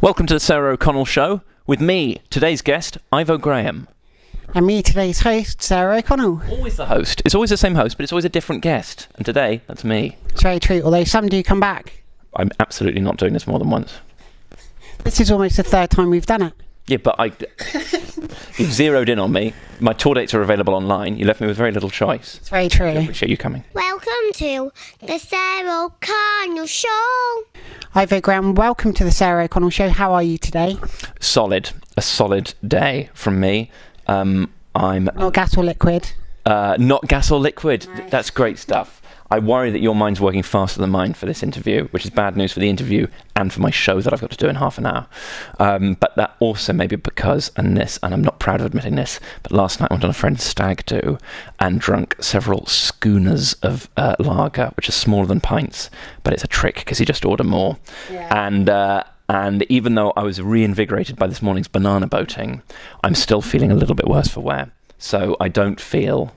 Welcome to the Sarah O'Connell Show with me, today's guest, Ivo Graham. And me, today's host, Sarah O'Connell. Always the host. It's always the same host, but it's always a different guest. And today, that's me. It's very true, although some do come back. I'm absolutely not doing this more than once. This is almost the third time we've done it. Yeah, but you've zeroed in on me. My tour dates are available online. You left me with very little choice. It's very true. I appreciate you coming. Welcome to the Sarah O'Connell Show. Ivo Graham, welcome to the Sarah O'Connell Show. How are you today? Solid. A solid day from me. I'm Not gas or liquid? not gas or liquid. Nice. That's great stuff. I worry that your mind's working faster than mine for this interview, which is bad news for the interview and for my show that I've got to do in half an hour. But that also may be because, and I'm not proud of admitting this, but last night I went on a friend's stag do and drunk several schooners of lager, which are smaller than pints, but it's a trick because you just order more. Yeah. And even though I was reinvigorated by this morning's banana boating, I'm still feeling a little bit worse for wear. So I don't feel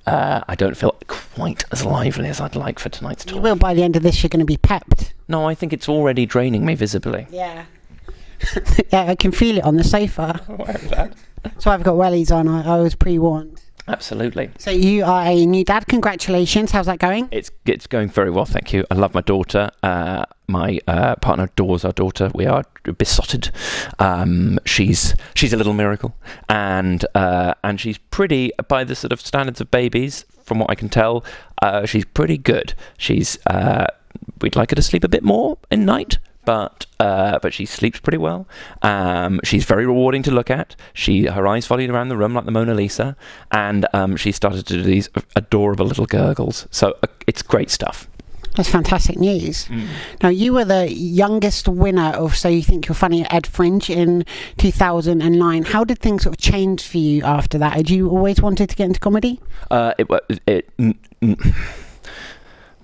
quite as lively as I'd like for tonight's talk. You will by the end of this, you're going to be pepped. No, I think it's already draining me visibly. Yeah. Yeah, I can feel it on the sofa. Aware of that. So I've got wellies on, I was pre-warned. Absolutely. So you are a new dad, congratulations, how's that going? It's going very well, thank you. I love my daughter. My partner adores our daughter. We are besotted. She's a little miracle, and she's pretty, by the sort of standards of babies, from what I can tell, she's pretty good. We'd like her to sleep a bit more at night, but she sleeps pretty well. She's very rewarding to look at. Her eyes followed around the room like the Mona Lisa, and she started to do these adorable little gurgles. So it's great stuff. That's fantastic news. Now, you were the youngest winner of So You Think You're Funny at Ed Fringe in 2009. How did things sort of change for you after that? Had you always wanted to get into comedy?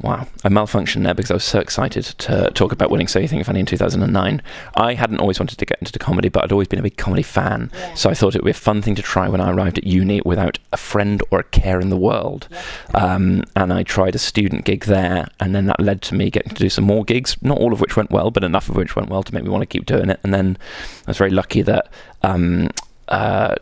Wow, I malfunctioned there because I was so excited to talk about winning So You Think You're Funny in 2009. I hadn't always wanted to get into comedy, but I'd always been a big comedy fan. Yeah. So I thought it would be a fun thing to try when I arrived at uni without a friend or a care in the world. Yeah. And I tried a student gig there, and then that led to me getting to do some more gigs, not all of which went well, but enough of which went well to make me want to keep doing it. And then I was very lucky that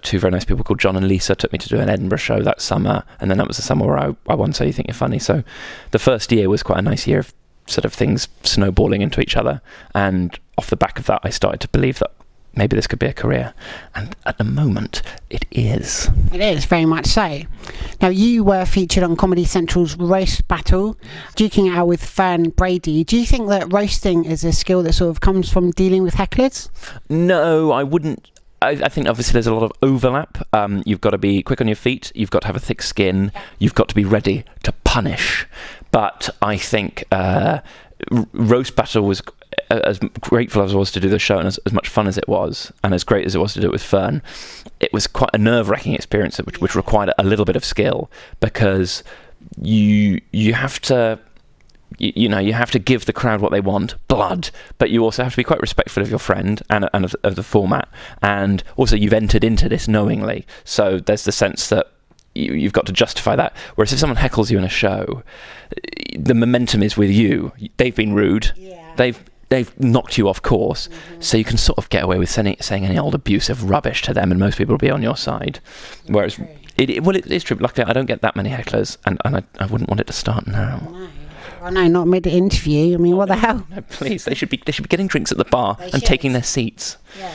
two very nice people called John and Lisa took me to do an Edinburgh show that summer, and then that was the summer where I won So You Think You're Funny. So the first year was quite a nice year of sort of things snowballing into each other, and off the back of that I started to believe that maybe this could be a career, and at the moment it is. It is, very much so. Now, you were featured on Comedy Central's Roast Battle, duking it out with Fern Brady. Do you think that roasting is a skill that sort of comes from dealing with hecklers? No, I wouldn't. I think obviously there's a lot of overlap. You've got to be quick on your feet. You've got to have a thick skin. You've got to be ready to punish. But I think Roast Battle was, as grateful as I was to do the show and as much fun as it was, and as great as it was to do it with Fern, it was quite a nerve-wracking experience which required a little bit of skill, because you have to... You have to give the crowd what they want, blood, but you also have to be quite respectful of your friend and of the format, and also you've entered into this knowingly, so there's the sense that you've got to justify that. Whereas if someone heckles you in a show, the momentum is with you. They've been rude, they've knocked you off course, so you can sort of get away with saying any old abusive rubbish to them, and most people will be on your side. Whereas it is true. Luckily, I don't get that many hecklers, and I wouldn't want it to start now. No. Oh no, not mid-interview. I mean, what the hell? No, please, they should be getting drinks at the bar and taking their seats. Yeah.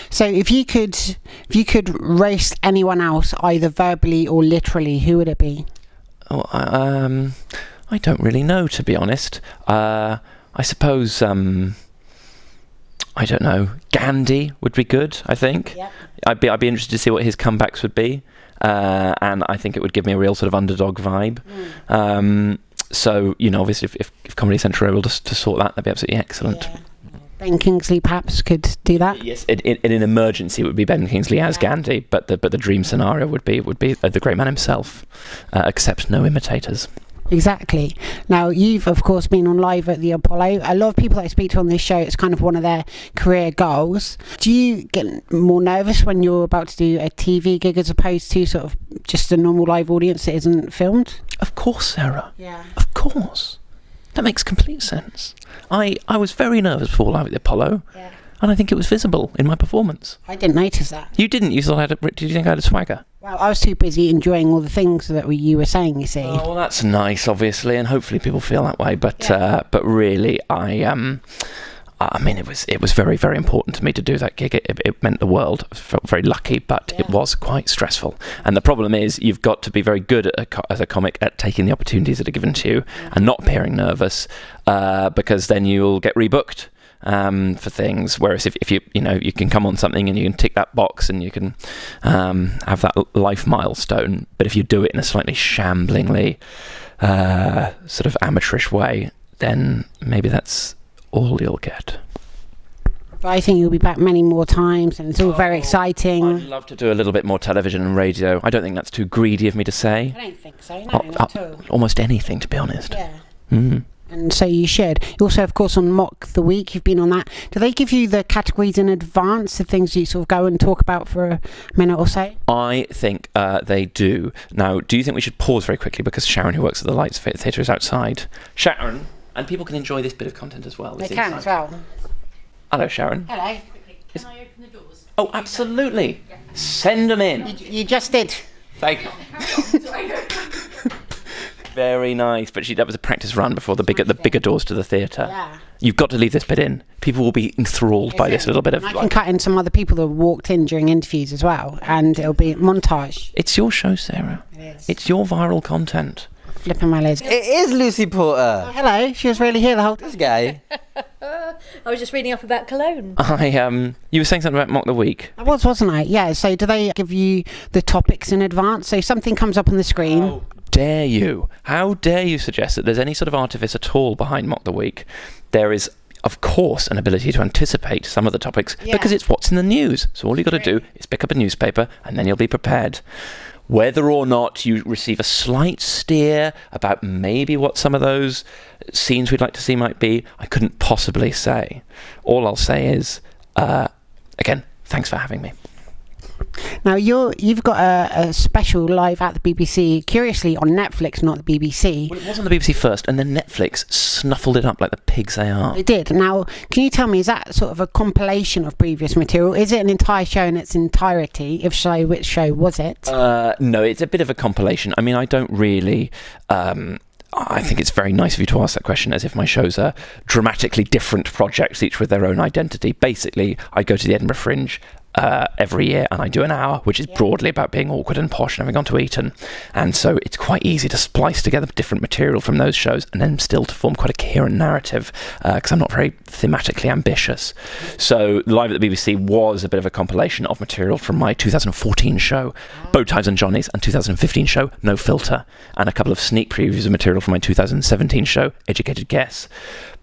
So if you could roast anyone else, either verbally or literally, who would it be? Oh, I don't really know, to be honest. I suppose I don't know. Gandhi would be good, I think. Yep. I'd be interested to see what his comebacks would be, and I think it would give me a real sort of underdog vibe. So, obviously, if Comedy Central are able to sort that, that'd be absolutely excellent. Yeah. Ben Kingsley perhaps could do that. Yes, in an emergency, it would be Ben Kingsley as Gandhi, but the dream scenario would be the great man himself, except no imitators. Exactly. Now, you've, of course, been on Live at the Apollo. A lot of people that I speak to on this show, it's kind of one of their career goals. Do you get more nervous when you're about to do a TV gig as opposed to sort of just a normal live audience that isn't filmed? Of course, Sarah. Yeah. Of course. That makes complete sense. I was very nervous before Live at the Apollo. Yeah. and I think it was visible in my performance. I didn't notice that. You didn't? You thought did you think I had a swagger? Well, I was too busy enjoying all the things that you were saying, you see. Oh, well, that's nice, obviously, and hopefully people feel that way. But really, I mean, it was very, very important to me to do that gig. It meant the world. I felt very lucky, but it was quite stressful. And the problem is, you've got to be very good as a comic at taking the opportunities that are given to you and not appearing nervous, because then you'll get rebooked for things. Whereas if you can come on something and you can tick that box and you can have that life milestone, but if you do it in a slightly shamblingly sort of amateurish way, then maybe that's all you'll get. But I think you'll be back many more times, and it's all very exciting. I'd love to do a little bit more television and radio. I don't think that's too greedy of me to say. I don't think so, no, not at all. Almost anything, to be honest. Yeah. Mm. And so you should. You also, of course, on Mock the Week, you've been on that. Do they give you the categories in advance, the things you sort of go and talk about for a minute or so? I think they do. Now, do you think we should pause very quickly, because Sharon, who works at the Lights Theatre, is outside? Sharon, and people can enjoy this bit of content as well. They can as well. Hello, Sharon. Hello. Can I open the doors? Oh, absolutely. Yeah. Send them in. You just did. Thank you. Very nice, but that was a practice run before the bigger doors to the theatre. Yeah. You've got to leave this bit in. People will be enthralled by this little bit of. I can cut in some other people that walked in during interviews as well, and it'll be montage. It's your show, Sarah. It is. It's your viral content. Flipping my lids. It is Lucy Porter. Oh, hello. She was really here the whole This time. guy. I was just reading up about cologne. You were saying something about Mock the Week. I was, wasn't I? Yeah. So do they give you the topics in advance? So something comes up on the screen. How dare you? How dare you suggest that there's any sort of artifice at all behind Mock the Week? There is, of course, an ability to anticipate some of the topics because it's what's in the news. So all you've got to do is pick up a newspaper and then you'll be prepared. Whether or not you receive a slight steer about maybe what some of those scenes we'd like to see might be, I couldn't possibly say. All I'll say is, again, thanks for having me. Now you've got a special live at the BBC, curiously on Netflix, not the BBC. Well, it was on the BBC first, and then Netflix snuffled it up like the pigs they are. They did. Now, can you tell me, is that sort of a compilation of previous material? Is it an entire show in its entirety? If so, which show was it? No, it's a bit of a compilation. I mean, I don't really. I think it's very nice of you to ask that question, as if my shows are dramatically different projects, each with their own identity. Basically, I go to the Edinburgh Fringe every year, and I do an hour, which is broadly about being awkward and posh and having gone to Eton. And so it's quite easy to splice together different material from those shows and then still to form quite a coherent narrative, because I'm not very thematically ambitious. So Live at the BBC was a bit of a compilation of material from my 2014 show, Bow Ties and Johnnies, and 2015 show, No Filter, and a couple of sneak previews of material from my 2017 show, Educated Guess.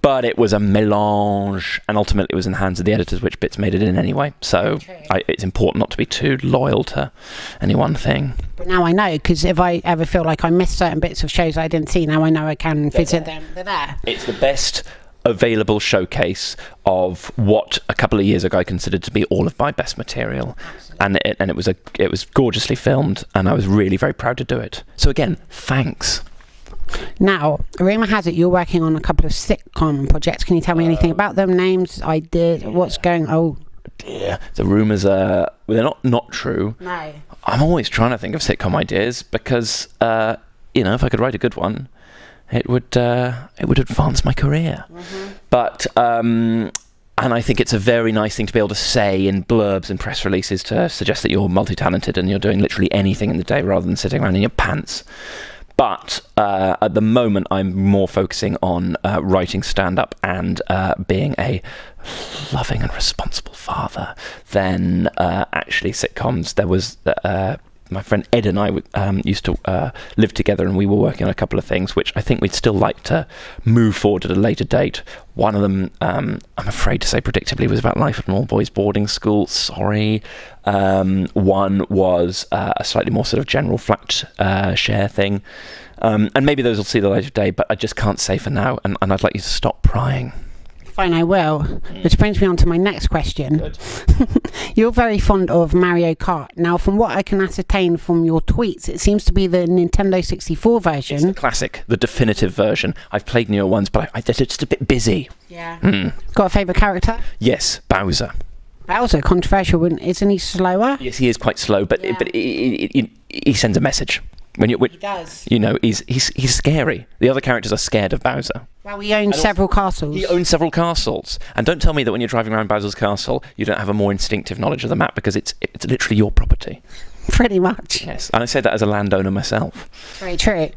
But it was a melange, and ultimately it was in the hands of the editors which bits made it in anyway. So it's important not to be too loyal to any one thing. But now I know, because if I ever feel like I missed certain bits of shows I didn't see, now I know I can visit them. They're there. It's the best available showcase of what a couple of years ago I considered to be all of my best material. And it was gorgeously filmed, and I was really very proud to do it. So again, thanks. Now, rumour has it you're working on a couple of sitcom projects. Can you tell me anything about them? Names, ideas, what's going on? Oh, dear. The rumours are... Well, they're not true. No. I'm always trying to think of sitcom ideas because, if I could write a good one, it would advance my career. Mm-hmm. But... and I think it's a very nice thing to be able to say in blurbs and press releases to suggest that you're multi-talented and you're doing literally anything in the day rather than sitting around in your pants. But at the moment, I'm more focusing on writing stand-up and being a loving and responsible father than actually sitcoms. There was... my friend Ed and I used to live together, and we were working on a couple of things which I think we'd still like to move forward at a later date. One of them, I'm afraid to say predictably, was about life at an all-boys boarding school. Sorry. One was a slightly more sort of general flat share thing. And maybe those will see the light of day, but I just can't say for now, and I'd like you to stop prying. Fine, I will. Which brings me on to my next question. Good. You're very fond of Mario Kart. Now, from what I can ascertain from your tweets, it seems to be the Nintendo 64 version. It's the classic, the definitive version. I've played newer ones, but it's just a bit busy. Yeah. Got a favourite character? Yes, Bowser. Bowser, controversial, isn't he slower? Yes, he is quite slow, but he sends a message. He does. You know, he's scary. The other characters are scared of Bowser. Well, he owns several castles. He owns several castles. And don't tell me that when you're driving around Bowser's castle, you don't have a more instinctive knowledge of the map, because it's literally your property. Pretty much. Yes, and I say that as a landowner myself. Very true.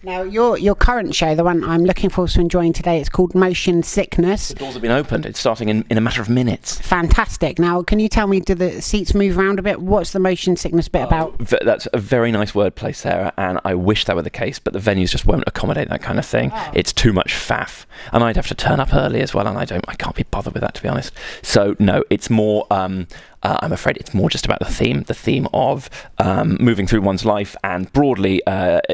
Now, your current show, the one I'm looking forward to enjoying today, it's called Motion Sickness. The doors have been opened. It's starting in a matter of minutes. Fantastic. Now, can you tell me, do the seats move around a bit? What's the motion sickness bit about? That's a very nice wordplay, Sarah, and I wish that were the case, but the venues just won't accommodate that kind of thing. Oh. It's too much faff, and I'd have to turn up early as well, and I can't be bothered with that, to be honest. So no, it's more. I'm afraid it's more just about the theme of moving through one's life, and broadly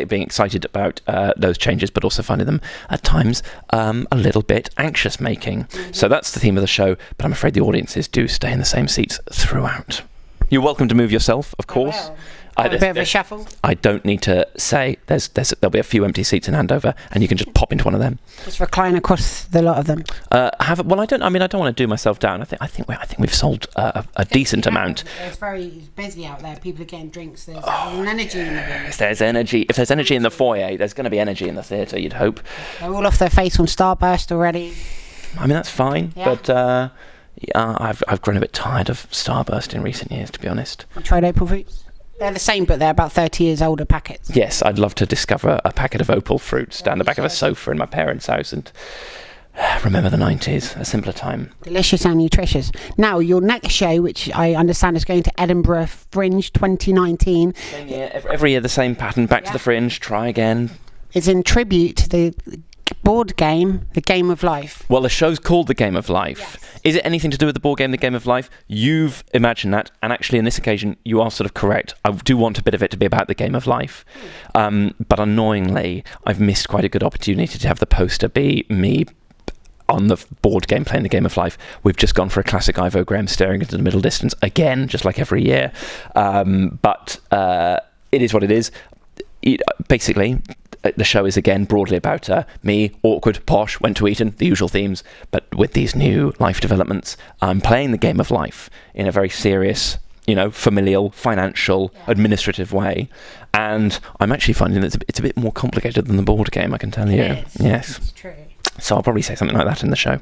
being excited about those changes, but also finding them at times a little bit anxious-making. Mm-hmm. So that's the theme of the show, but I'm afraid the audiences do stay in the same seats throughout. You're welcome to move yourself, of course. A bit of a shuffle. I don't need to say there'll be a few empty seats in Andover, and you can just pop into one of them. Just recline across the lot of them. I don't want to do myself down. I think we've sold a decent amount. It's very busy out there. People are getting drinks. There's an energy in the room. If there's energy in the foyer, there's going to be energy in the theatre, you'd hope. They're all off their face on Starburst already. I mean, that's fine, Yeah. but I've grown a bit tired of Starburst in recent years, to be honest. You tried Opal Fruits? They're the same, but they're about 30 years older packets. Yes, I'd love to discover a packet of Opal fruits down the back of a sofa in my parents' house and remember the 90s, a simpler time. Delicious and nutritious. Now, your next show, which I understand is going to Edinburgh Fringe 2019. Same year, every year the same pattern, back to the Fringe, try again. Is in tribute to the board game, The Game of Life. Well, the show's called The Game of Life. Yes. Is it anything to do with the board game, The Game of Life? You've imagined that, and actually on this occasion, you are sort of correct. I do want a bit of it to be about the Game of Life. But annoyingly, I've missed quite a good opportunity to have the poster be me on the board game playing The Game of Life. We've just gone for a classic Ivo Graham staring into the middle distance, again, just like every year. But it is what it is. Basically, the show is again broadly about me, awkward, posh, went to Eton, the usual themes, but with these new life developments, I'm playing the game of life in a very serious, familial, financial, administrative way, and I'm actually finding that it's a bit more complicated than the board game, I can tell you. Yes. It's true. So I'll probably say something like that in the show.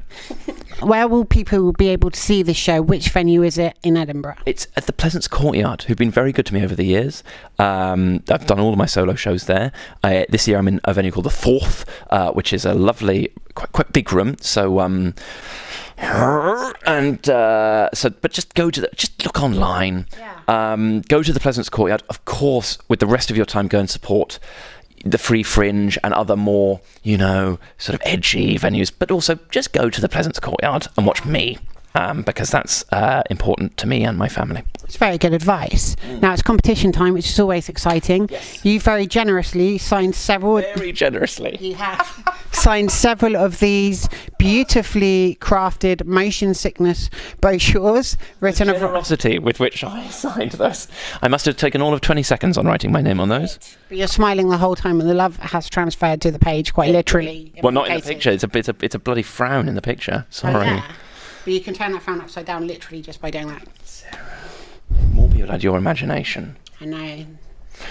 Where will people be able to see this show? Which venue is it in Edinburgh? It's at the Pleasance Courtyard, who've been very good to me over the years. I've done all of my solo shows there. This year I'm in a venue called The Fourth, which is a lovely, quite big room. So, but just just look online. Yeah. Go to the Pleasance Courtyard. Of course, with the rest of your time, go and support the Free Fringe and other more, sort of edgy venues, but also just go to the Pleasance Courtyard and watch me, because that's important to me and my family. It's very good advice. Now it's competition time, which is always exciting. Yes. You very generously signed several. Very generously. You have signed several of these beautifully crafted motion sickness brochures written The generosity with which I signed those. I must have taken all of 20 seconds on writing my name on those. But you're smiling the whole time, and the love has transferred to the page quite literally. Well, not in the picture. It's a bloody frown in the picture. Sorry. Oh, yeah. But you can turn that frown upside down literally just by doing that. More people had your imagination. I know.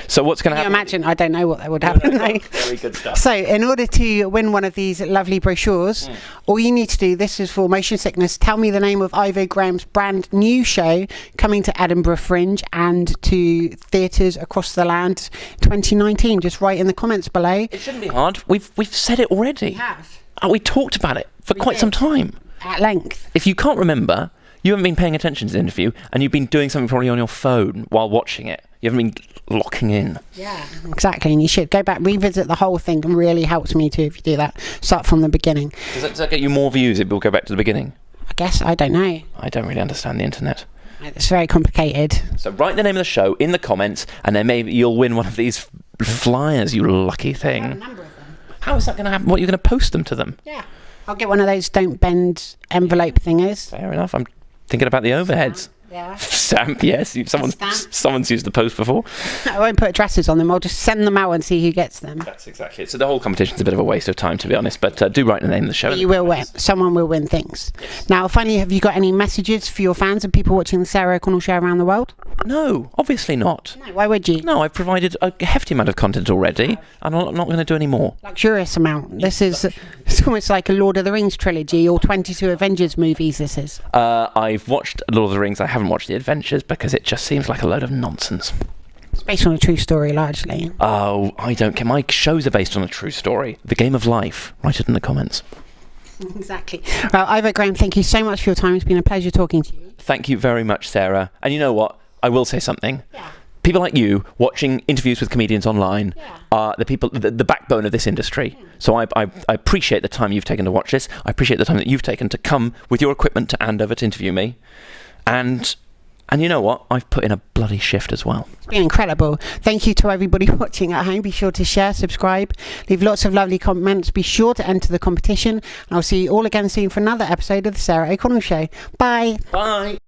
So what's going to Can you happen? imagine? I don't know what would happen though. Very good stuff. So, in order to win one of these lovely brochures, all you need to do, this is for Motion Sickness, tell me the name of Ivo Graham's brand new show coming to Edinburgh Fringe and to theatres across the land 2019. Just write in the comments below. It shouldn't be hard. We've said it already. We have. We talked about it for quite some time. At length. If you can't remember, you haven't been paying attention to the interview, and you've been doing something probably on your phone while watching it. You haven't been locking in. Yeah, exactly. And you should go back, revisit the whole thing, and really helps me too if you do that. Start from the beginning. Does that get you more views if we'll go back to the beginning? I guess, I don't know. I don't really understand the internet. It's very complicated. So write the name of the show in the comments, and then maybe you'll win one of these flyers, you lucky I have a thing. number of them. How is that going to happen? What, you're going to post them to them? Yeah. I'll get one of those don't bend envelope thingers. Fair enough. I'm thinking about the overheads. Yeah. Stamp, yes. Someone's used the post before. I won't put addresses on them. I'll just send them out and see who gets them. That's exactly it. So the whole competition's a bit of a waste of time, to be honest. But do write the name of the show. You will win. Someone will win things. Now, finally, have you got any messages for your fans and people watching the Sarah O'Connell show around the world? No, obviously not. No, why would you? No, I've provided a hefty amount of content already, and I'm not going to do any more. Luxurious amount. It's almost like a Lord of the Rings trilogy or 22 Avengers movies, this is. I've watched Lord of the Rings. I haven't watched The Adventures because it just seems like a load of nonsense. It's based on a true story, largely. Oh, I don't care. My shows are based on a true story. The Game of Life. Write it in the comments. Exactly. Well, Ivor Graham, thank you so much for your time. It's been a pleasure talking to you. Thank you very much, Sarah. And you know what? I will say something. Yeah. People like you watching interviews with comedians online are the backbone of this industry. So I appreciate the time you've taken to watch this. I appreciate the time that you've taken to come with your equipment to Andover to interview me. And you know what? I've put in a bloody shift as well. It's been incredible. Thank you to everybody watching at home. Be sure to share, subscribe, leave lots of lovely comments. Be sure to enter the competition. And I'll see you all again soon for another episode of the Sarah O'Connell Show. Bye. Bye.